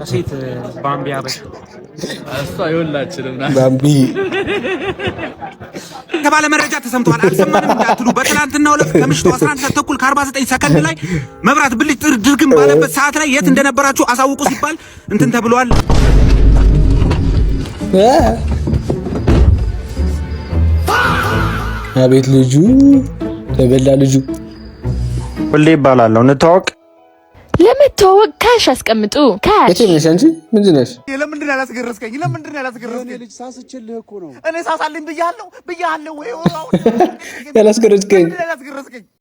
ሴት ባምቢ አበሽ እሷ ይወላችንም ባምቢ ተባለ መረጃ ተሰምቷል። አልሰማንም እንዳትሉ በትናንትናው ዕለት ከምሽቱ 11 ሰዓት ተኩል ከ49 ሰከንድ ላይ መብራት ብልጭ ድርግም ባለበት ሰዓት ላይ የት እንደነበራችሁ አሳውቁ ሲባል እንትን ተብሏል። አቤት ልጁ ተበላ ልጁ ሁሌ ይባላል። እንተዋወቅ ለመተዋወቅ ካሽ አስቀምጡ። ካሽ እቴ ነሽ አንቺ ምንድን ነሽ? ለምንድን ያላስገረስከኝ? ለምንድን ያላስገረስከኝ? ልጅ ሳስችልህ እኮ ነው። እኔ ሳሳልኝ ብያለሁ ወይ ያላስገረስከኝ?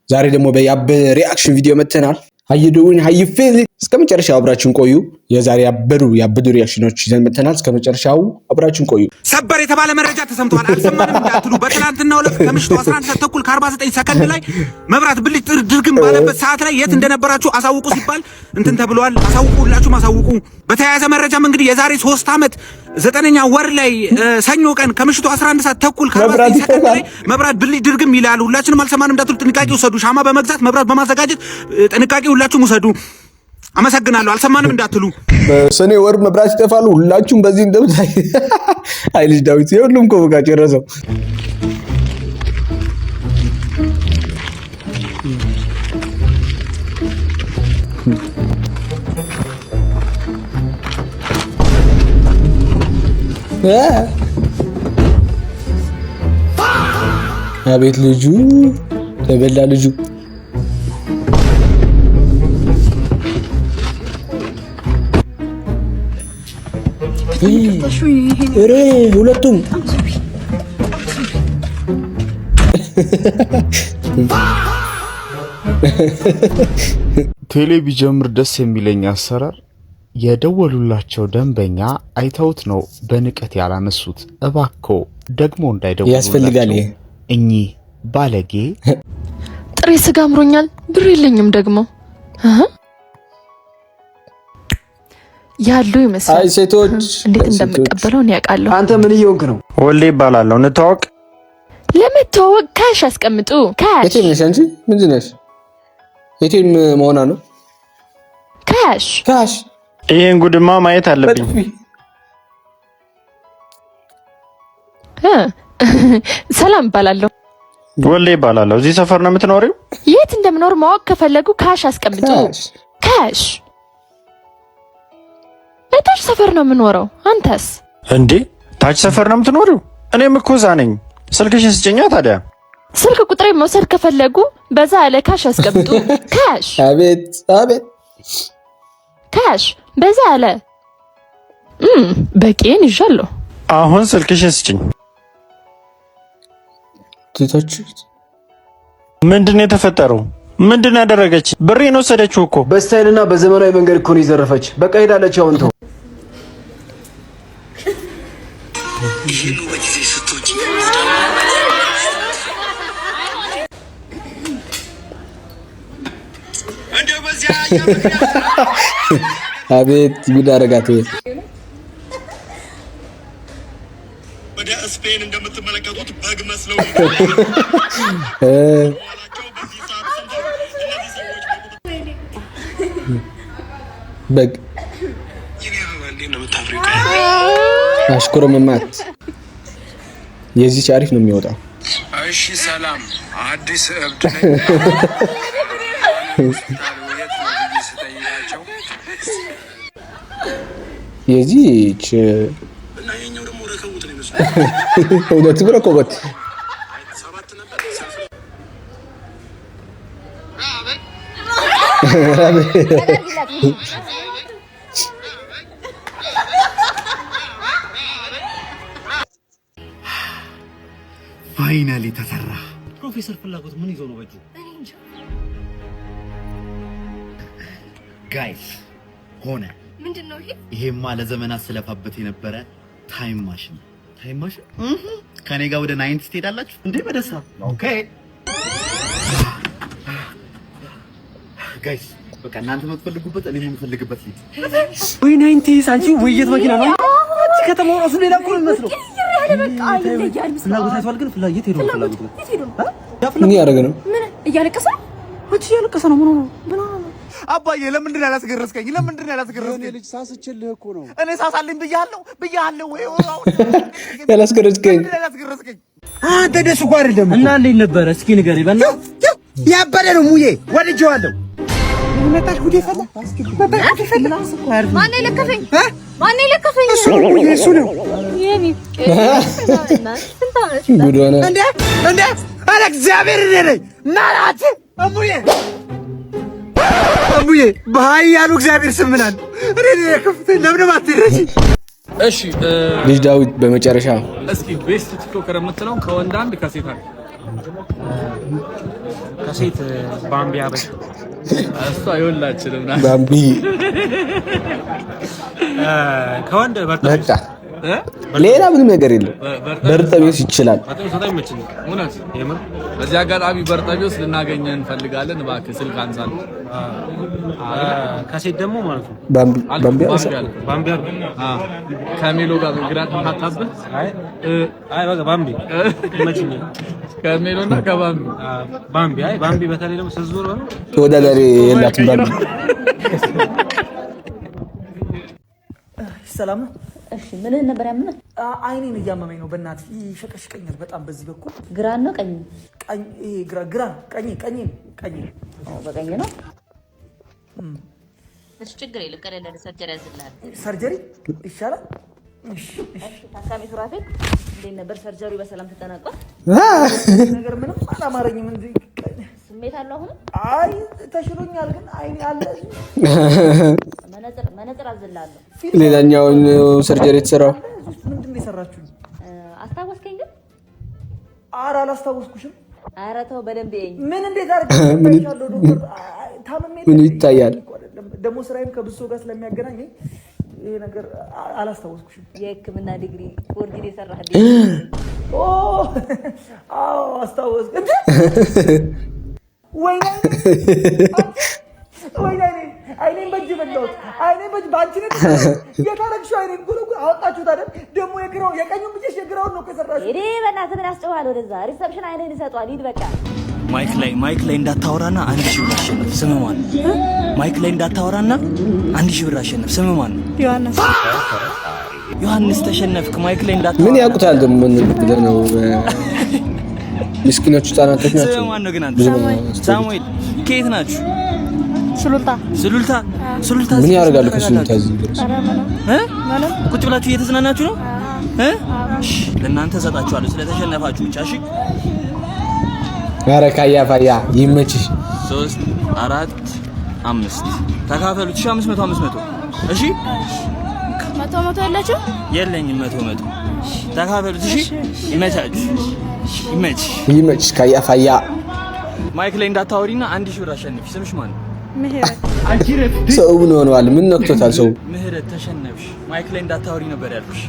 ዛሬ ደግሞ በያብ ሪአክሽን ቪዲዮ መተናል። ሃይዱን ሃይፌል እስከ መጨረሻው አብራችሁን ቆዩ። የዛሬ ያበዱ ሪአክሽኖች ይዘን መተናል። እስከ መጨረሻው አብራችሁን ቆዩ። ሰበር የተባለ መረጃ ተሰምቷል። አልሰማንም እንዳትሉ በትናንትናው ዕለት ከምሽቱ 11 ሰዓት ተኩል ከ49 ሰከንድ ላይ መብራት ብልጭ ድርግም ባለበት ሰዓት ላይ የት እንደነበራችሁ አሳውቁ ሲባል እንትን ተብሏል። አሳውቁ፣ ሁላችሁም አሳውቁ። በተያያዘ መረጃም እንግዲህ የዛሬ 3 ዓመት 9ኛ ወር ላይ ሰኞ ቀን ከምሽቱ 11 ሰዓት ተኩል ከ49 ሰከንድ ላይ መብራት ብልጭ ድርግም ይላል። ሁላችንም አልሰማንም እንዳትሉ ጥንቃቄ ውሰዱ። ሻማ በመግዛት መብራት በማዘጋጀት ጥንቃቄ ሁላችሁም ውሰዱ። አመሰግናለሁ። አልሰማንም እንዳትሉ። በሰኔ ወር መብራት ይጠፋሉ። ሁላችሁም በዚህ እንደምታይ አይ ልጅ ዳዊት የሁሉም ኮብጋ ጨረሰው። አቤት ልጁ ተበላ ልጁ ሁለቱም ቴሌ ቢጀምር ደስ የሚለኝ አሰራር የደወሉላቸው ደንበኛ አይተውት ነው በንቀት ያላነሱት። እባክዎ ደግሞ እንዳይደውሉ ያስፈልጋል። እኚህ ባለጌ ጥሬ ስጋ አምሮኛል፣ ብር የለኝም ደግሞ ያሉ ይመስላል። አይ ሴቶች እንዴት እንደምቀበለው ነው ያውቃለሁ። አንተ ምን እየሆንክ ነው? ወሌ ይባላል። እንተዋወቅ። ለመተዋወቅ ካሽ አስቀምጡ። ካሽ እቴ ነሽ አንቺ ምንድን ነሽ? እቴም መሆና ነው። ካሽ ይሄን ጉድማ ማየት አለብኝ። ሰላም እባላለሁ። ወሌ ይባላለሁ። እዚህ ሰፈር ነው የምትኖሪው? የት እንደምኖር ማወቅ ከፈለጉ ካሽ አስቀምጡ። ካሽ በታች ሰፈር ነው የምኖረው። አንተስ? እንዴ ታች ሰፈር ነው የምትኖሪው? እኔም እኮ እዛ ነኝ። ስልክሽን ስጭኛ ታዲያ። ስልክ ቁጥሬ መውሰድ ከፈለጉ በዛ ያለ ካሽ አስቀምጡ። ካሽ አቤት ካሽ በዛ ያለ በቂን ይዣለሁ። አሁን ስልክሽን ስጭኝ። ትቶች ምንድነው የተፈጠረው? ምንድነው ያደረገች? ብሬን ወሰደችው እኮ። በስታይልና በዘመናዊ መንገድ እኮ ነው የዘረፈች። በቃ ሄዳለች። አሁን ተው አቤት ጉድ አደረጋት። ወደ ስፔን እንደምትመለከቱት በግ መስለው በግ አሽኮረመማት። የዚህ አሪፍ ነው የሚወጣው። እሺ ሰላም፣ አዲስ እብድ የዚህች እና የኛው ደግሞ ረከቡት ነው የሚመስለው። እውነት ረከቡት። ፋይናሊ ተሰራ። ፕሮፌሰር ፍላጎት ምን ይዞ ነው በጁ? ጋይስ ሆነ። ምንድነው ይሄ? ይሄማ ለዘመናት ስለፋበት የነበረ ታይም ማሽን። ታይም ማሽን ከኔ ጋር ወደ 90 ትሄዳላችሁ እንዴ? በደስታ ኦኬ ጋይስ። በቃ እናንተ የምትፈልጉበት እኔ የምፈልግበት ልጅ ወይ 90 ሳንቺ ወይየት መኪና ነው አንቺ ከተማው ራሱ ሌላ እኮ ነው የሚመስለው። ፍላጎት አይቷል ግን ፍላጎት ሄዶ ፍላጎት ነው። ምን ያደረገ ነው? ምን እያለቀሰ? አንቺ እያለቀሰ ነው። ምን ሆነ? አባዬ ለምንድን ነው ያላስገረስከኝ? ለምንድን ነው ያላስገረስከኝ? እኔ ልጅ ሳስችልህ እኮ ነው። እኔ ሳሳልኝ ብያለሁ ወይ ያላስገረዝከኝ አንተ ደስ እኮ አይደለም እና እንዴት ነበረ? እስኪ ንገሪ በእናትህ። ያበደ ነው ሙዬ፣ ወድጄዋለሁ። መጣሽ ጉዴ ፈላ ማን የለከፈኝ? ማን የለከፈኝ? እሱ ነው የኔ ጉድ ሆነ እንዴ አለ እግዚአብሔር ነኝ ናራት እሙዬ በኃያሉ እግዚአብሔር ስም ምናል እኔ የከፍተኝ ለምን አትረጂ? እሺ ልጅ ዳዊት በመጨረሻ እስኪ ቤስት ቲክቶከር የምትለው ከወንድ አንድ ከሴት አንድ። ከሴት ባምቢ አበሽ እሷ የሁላችንም ናት። ባምቢ ከወንድ በቃ ሌላ ምንም ነገር የለም። በርጠቢዮስ ይችላል። በዚህ አጋጣሚ በርጠቢዮስ ልናገኘህ እንፈልጋለን። እባክህ ስልክ አንሳን። ከሴት ደግሞ ማለት ነው ባምቢ ከሜሎ ጋር ግራ ተፋታብህ። አይ በቃ ባምቢ ይመችኛል። ከሜሎና ከባምቢ ባምቢ ባምቢ በተለይ ደግሞ ስዞር ነው ተወዳዳሪ የላትም ባምቢ። ሰላም ነው። እሺ ምንህ ነበር ያመመህ? አይኔን እያመመኝ ነው። በእናትህ ይሸቀሽቀኛል በጣም በዚህ በኩል። ግራ ነው ቀኝ? ቀኝ ይሄ ግራ ቀኝ። በቀኝ ነው። እሺ ችግር የለም። ቀለል ያለ ሰርጀሪ ያዝልሃል። ሰርጀሪ ይሻላል። እሺ ታካሚ ሱራፌል እንዴት ነበር ሰርጀሪው? በሰላም ተጠናቋል? ነገር ምንም አላማረኝም። እንዴ ስሜት አለው አሁን? አይ ተሽሎኛል፣ ግን አይኔ አለ። መነጽር አዝልሃለሁ። ሌላኛውን ሰርጀሪ የተሰራው ምንድን ነው የሰራችሁኝ? አስታወስከኝ ግን? ኧረ አላስታወስኩሽም። ኧረ ተው በደንብ ይኸኝ። ምን እንዴት አድርገሻለሁ ዶክተር? ታመሜ ምን ይታያል? ደግሞ ስራዬም ከብሶ ጋር ስለሚያገናኘኝ ይሄ ነገር አላስታወስኩሽም። የሕክምና ዲግሪ ፎርጅድ የሰራህ ኦ አዎ አስታወስኩ። ወይኔ አይኔን በእጅ በላሁት። አይኔን በእጅ በአንቺ ነው የታረግሽው። አይኔን ጉልጉ አወጣችሁት አይደል? ደግሞ የግራው የቀኙን ብቻ የግራውን ነው ከሰራሽው። እኔ በእናትህ ምን አስጨዋለሁ? ወደዛ ሪሰፕሽን አይኔን ይሰጧል። ሂድ በቃ። ማይክ ላይ እንዳታወራና 1000 ብር አሸነፍ። ስም ማን? ማይክ ላይ እንዳታወራና 1000 ብር አሸነፍ። ስም ማን? ዮሐንስ ተሸነፍክ። ማይክ ላይ እንዳታወራ። ምን ያውቁታል ደግሞ ምን ነው? ምስኪኖች ህጻናቶች ናቸው። ስም ማን ነው ግን አንተ? ሳሙኤል ከየት ናችሁ? ሱሉልታ ምን ያደርጋሉ? ከሱሉልታ እዚህ ድረስ ቁጭ ብላችሁ እየተዝናናችሁ ነው? ለእናንተ እሰጣችኋለሁ ስለተሸነፋችሁ ብቻ። እሺ ኧረ ካያ ይመችሽ። 3 4 5 ተካፈሉት። 500 እሺ 100 ያላችሁ የለኝም። 100 ተካፈሉት። እሺ ይመችሽ ካያ። ማይክ ላይ እንዳታወሪና 1000 ብር አሸንፊ። ስምሽ ማን ነው? ሰው ምን ሆነዋል? ምን ነክቶታል? ሰው ምህረት ተሸነፍሽ። ማይክ ላይ እንዳታወሪ ነበር ያልኩሽ።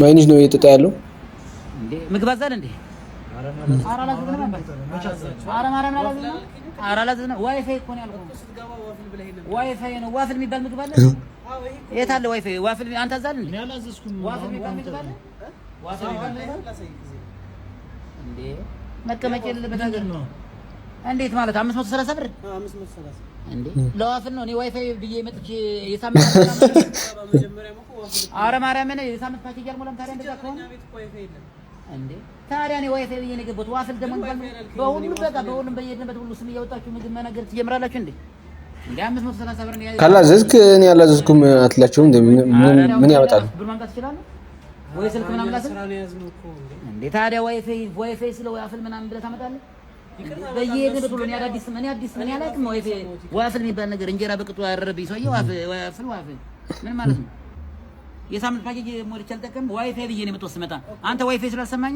ማይኒዝ ነው እየጠጣ ያለው። ምግብ አዛል እንዴ? ዋይፋይ እኮ ነው ያልኩህ። ዋይፋይ ነው። ዋፍል የሚባል ምግብ አለ? የት አለ ዋይፋይ? ዋፍል አንተ አዛል እንዴ? ዋፍል የሚባል ምግብ አለ? እንዴ መቀመጫ የሌለበት ሀገር ነው። እንዴት ማለት 530 ብር? 530 እንዴ ለዋፍል ነው። እኔ ዋይፋይ ብዬ መጥቼ የሳምንት ኧረ ማርያምን የሳምንት ፓኬጅ አልሞላም። ታዲያ እንደዛ ከሆነ እንዴ ታዲያ እኔ ዋይፋይ ብዬ ነው የገባሁት። ዋፍል ደግሞ በሁሉም በየሄድንበት ሁሉ ስም እያወጣችሁ ምግብ መናገር ትጀምራላችሁ እንዴ? እንዴ 530 ብር ነው ካላዘዝክ እኔ ያላዘዝኩም አትላቸውም እንዴ? ምን ያመጣሉ? ብር ማምጣት ትችላለህ ወይ? ስልክ ምናምን ላስል እንዴ ታዲያ ዋይፋይ ስለ ዋፍል ምናምን ብለህ ታመጣለህ? በየሄድንበት ሁሉ እኔ አዲስ ምን ያላቅም ዋፍል የሚባል ነገር እንጀራ በቅጡ ያረረብኝ ሰውዬ ዋፍል ምን ማለት ነው? የሳምንት ፓኬጅ ሞልቼ አልጠቀም። ዋይፋይ ብዬ ነው የምትወስድ መጣ። አንተ ዋይፋይ ስላልሰማኝ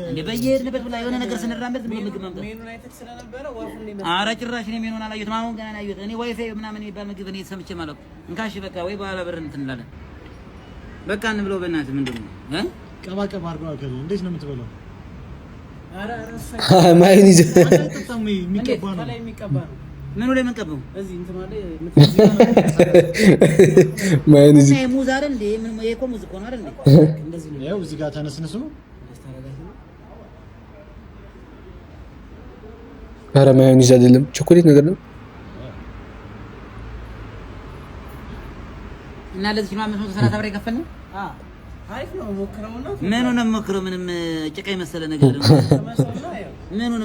እንዴ በየሄድንበት ብላ የሆነ ነገር ስንራመድ ዝም ብሎ ምግብ ማምጣት ሜኑን አይተህ ስለነበረ ዋፍል ነው። ኧረ ጭራሽ እኔ ሜኑን አላየሁትም። አሁን ገና ነው ያየሁት። እኔ ዋይፋይ ምናምን የሚባል ምግብ እኔ ሰምቼ ማለት ነው። እንካሽ በቃ ወይ በኋላ ብር እንትን እንላለን። በቃ እንብለው በእናትህ። ምንድን ነው ቀባቀባ አድርገው አከለ እንዴት ነው የምትበላው? ማይኒዝ የሚቀባ ነው ምኑ ላይ መንቀበው እዚህ እንትን ማለት ማዮኔዝ ሙዝ አይደል እንዴ? ምን የኮ ሙዝ እኮ ነው አይደል እንዴ? እንደዚህ ነው። ያው እዚህ ጋር ተነስነሱ ነው። ኧረ ማዮኔዝ አይደለም ቾኮሌት ነገር ነው። እና ለዚህ ነው 530 ብር የከፈልነው። አሪፍ ነው ሞክረውና ምኑን ሞክረው ምንም ጭቃ የመሰለ ነገር ነው። ምኑን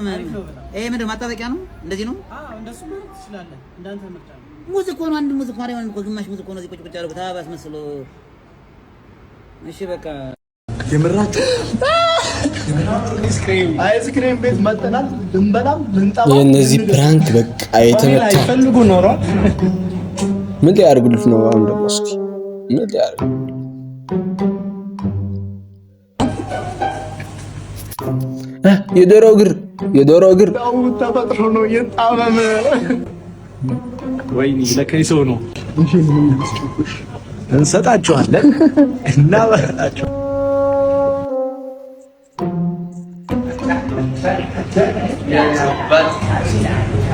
ይሄ ምንድን ማጣበቂያ ነው? እንደዚህ ነው? እንደሱ ማለት ትችላለህ። እንዳንተ ምርጫ ነው። ሙዝ እኮ ነው። አንድ ሙዝ እኮ አይሆንም እኮ ግማሽ ሙዝ እኮ ነው። እዚህ ቁጭ ቁጭ ያለው ታባስ መስሎ። እሺ በቃ የምራችሁ አይስክሬም ቤት መጥተናል። ልንበላም ልንጠባ የነዚህ ፕራንክ በቃ የተመታ ይፈልጉ ኖሯል። ምን ሊያደርጉልት ነው? አሁን ደግሞ እስኪ ምን ሊያደርጉ የዶሮ እግር ተፈጥሮ ነው የጣመመ። ወይኔ ለከይሶ ነው እንሰጣቸዋለን እና በላቸው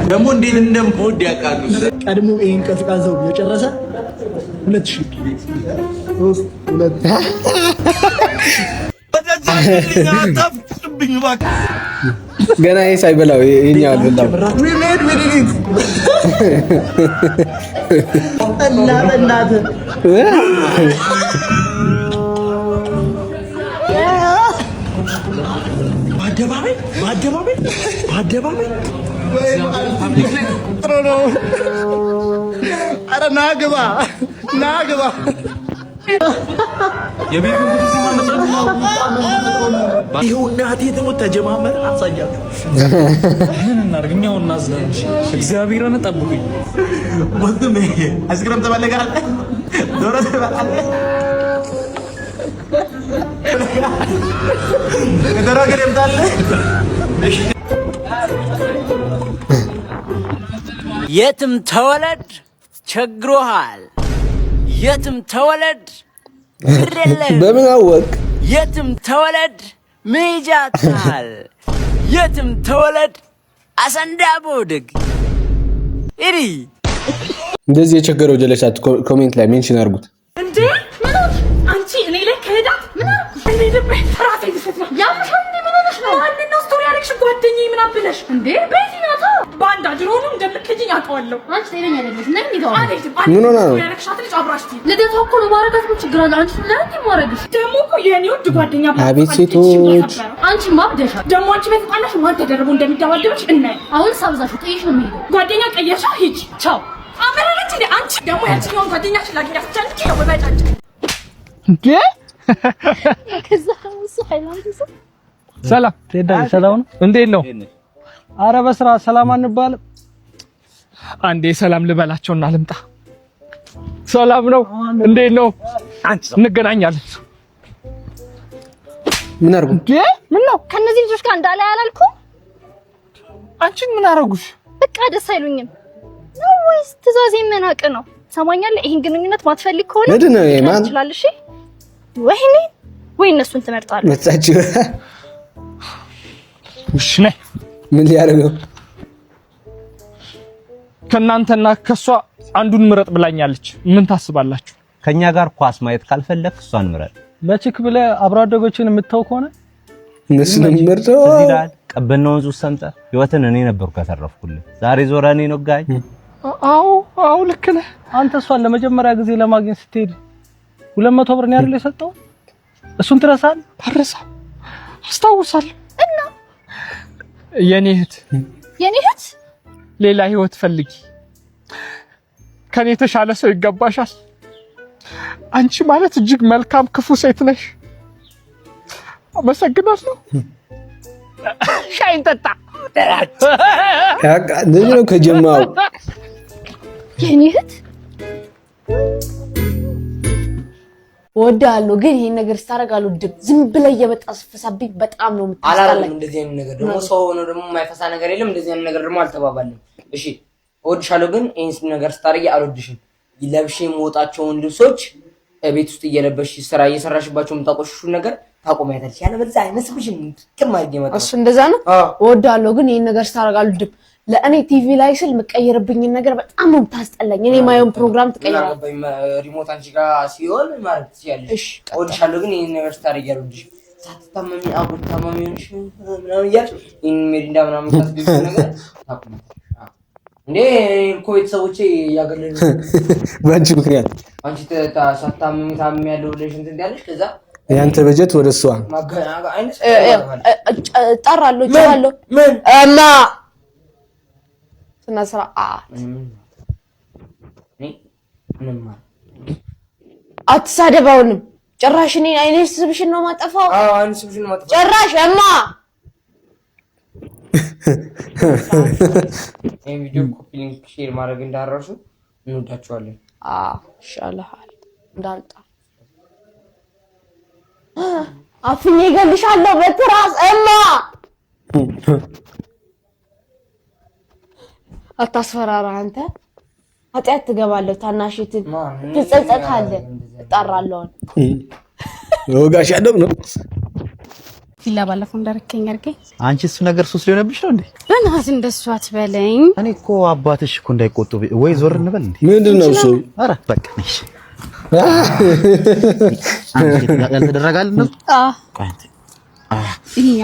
ደግሞ እንዴት እንደምወድ ያውቃሉ። ቀድሞ ይሄን ቀዝቃዛው የጨረሰ 2000 ገና ይሄ ሳይበላው ይሄኛው አልበላው እና በእናትህ በአደባባይ ኧረ ና ግባ ይኸው እናቴ ትሙት ተጀማመረ። አሳያችሁ ምን እናድርግ? እኛው እናዝለን። እግዚአብሔርን ጠብቁኝ። ወንድሜ አይስክሬም ትፈልጋለህ? ዶሮ ትበላለህ? ዶሮ ግን ይምጣልህ። የትም ተወለድ ቸግሮሃል። የትም ተወለድ ብር የለህም። በምን አወቅ? የትም ተወለድ መሄጃ አጥተሃል። የትም ተወለድ አሰንዳቦ ድግ ኢሪ እንደዚህ የቸገረው ጀለሳት ኮሜንት ላይ ሜንሽን አድርጉት። እንዴ ምን አንቺ እኔ ላይ ከሄዳት ምን እኔ ልብ ራሴ ልሰጥና ያምሻል። እንዴ ምን ሆነሽ ነው? አንዴና ስቶሪ ያለሽ ጓደኛዬ ምን አብለሽ እንዴ ቤቲ ናታ ባንዳ ድሮኑ እንደምትልጂኝ አውቀዋለሁ። አንቺ ጤነኛ አይደለሽ። ምን ይገባ ምን ሆነ ነው ያለሻት ልጅ አብራሽቲ ልደቷ እኮ ነው ማረጋት ምን ችግር አለ? አንቺ ለምን ማረግሽ ደግሞ እኮ የኔ ውድ ጓደኛ አቤት ሴቶች አንቺ ማብደሻል ደግሞ አንቺ ቤት ጣላሽ ማን ተደረቡ እንደሚደባደብሽ እና አሁን ሳብዛሽ ጥይሽ ነው የሚሄደው። ጓደኛ ቀየርሻ ሂጂ ቻው አመረረች እንዴ አንቺ ደግሞ ያቺኛውን ጓደኛሽን ላግኛት ቻንቺ ነው በዛጫጭ እንዴ ከዛ እሱ ሃይላንድ እሱ ሰላም ትሄዳለህ? ሰላም ነው። እንዴት ነው? ኧረ በስራ ሰላም አንባልም። አንዴ ሰላም ልበላቸውና ልምጣ። ሰላም ነው። እንዴት ነው? እንገናኛለን። ምን አርጉ? ምን ነው ከነዚህ ልጆች ጋር እንዳለ ያላልኩ? አንቺን ምን አረጉሽ? በቃ ደስ አይሉኝም ነው ወይስ ትእዛዝ የመናቅ ነው? ሰማኛለህ። ይሄን ግንኙነት ማትፈልግ ከሆነ ምንድን ነው የማን ይችላል? እሺ ወይኔ ወይ እነሱን ትመርጣለህ? መጣችሁ? እሺ ነይ። ምን ሊያደርገው? ከእናንተና ከሷ አንዱን ምረጥ ብላኛለች። ምን ታስባላችሁ? ከኛ ጋር ኳስ ማየት ካልፈለክ እሷን ምረጥ። ለችክ ብለህ አብሮ አደጎችን የምትተው ከሆነ እነሱን ምርጠው። እዚህ ላይ ቀበና ወንዙ ሰምጠህ ህይወትን እኔ ነበርኩ ያተረፍኩልህ። ዛሬ ዞራ እኔ ነው ጋይ። አዎ ልክ ነህ አንተ። እሷን ለመጀመሪያ ጊዜ ለማግኘት ስትሄድ 200 ብር ነው አይደል የሰጠው? እሱን ትረሳለህ? አልረሳም፣ አስታውሳለሁ። እና የኔ እህት ሌላ ህይወት ፈልጊ። ከኔ የተሻለ ሰው ይገባሻል። አንቺ ማለት እጅግ መልካም ክፉ ሴት ነሽ። አመሰግናለሁ። ሻይን ጠጣ። እንደዚህ ነው ከጀማው። የኔ እህት ወዳለሁ ግን ይሄን ነገር ስታረጋሉ ድብ ዝም ብለህ እየመጣ ስፈሳብኝ በጣም ነው የምታስጠላኝ። አላለም እንደዚህ አይነት ነገር ደግሞ ሰው ሆኖ ደግሞ የማይፈሳ ነገር የለም። እንደዚህ አይነት ነገር ደግሞ አልተባባልንም። እሺ እወድሻለሁ ግን ይሄን ነገር ስታረጊ አልወድሽም። ለብሼ የምወጣቸውን ልብሶች ቤት ውስጥ እየለበሽ ስራ እየሰራሽባቸው የምታቆሽሹን ነገር ታቆሚያለሽ። ያለ በዛ አይመስልሽም? ከማይገኝ መጣ እሱ እንደዛ ነው። እወዳለሁ ግን ይሄን ነገር ስታረጋሉ ድብ ለእኔ ቲቪ ላይ ስል የምቀይርብኝን ነገር በጣም ነው የምታስጠላኝ። እኔ ማየውን ፕሮግራም ትቀይራለህ። ሪሞት አንቺ ጋር ሲሆን ማለት ትችያለሽ። እወድሻለሁ ግን ይሄን ነገር ታደርጊያለሽ። ሳትታመሚ አጉል ታማሚ ሆንሽ ምናምን እያልሽ ይሄን ሜሪንዳ ምናምን ታስገቢ ነገር ታቁም እንዴ እኮ ቤተሰቦቼ ያገለሉ በአንቺ ምክንያት አንቺ ሳትታመሚ ታመሚያለሁ ብለሽ እንትን ያለሽ ከዛ ያንተ በጀት ወደ እሷ ጠራለሁ ጫለሁ እና ስናስራ አትሳደባውንም ጭራሽ እኔ አይኔ ስብሽን ነው ማጠፋው። አይኔ ስብሽን ነው ማጠፋው ጭራሽ እማ ይሄ ቪዲዮ ኮፒ ሊንክ ሼር ማድረግ እንዳረሱ እንወዳችኋለን። ይሻልሃል እንዳልጣ አፍኜ እገልሻለሁ በትራስ እማ አታስፈራራ አንተ ኃጢአት ትገባለህ። ታናሽትን ትጸጸታለህ። እጣራለሁ ወጋሽ አደም ነው ዲላ ባለፈው እንዳረከኝ አርገኝ አንቺ እሱ ነገር ሱስ ሊሆንብሽ ነው እንዴ? በእናትህ እንደሱ አትበለኝ። እኔ እኮ አባትሽ እኮ እንዳይቆጡ ወይ ዞር እንበል እንዴ? ምንድነው እሱ? ኧረ በቃ ነሽ አንቺ ያልተደረጋል ነው። ይሄኛ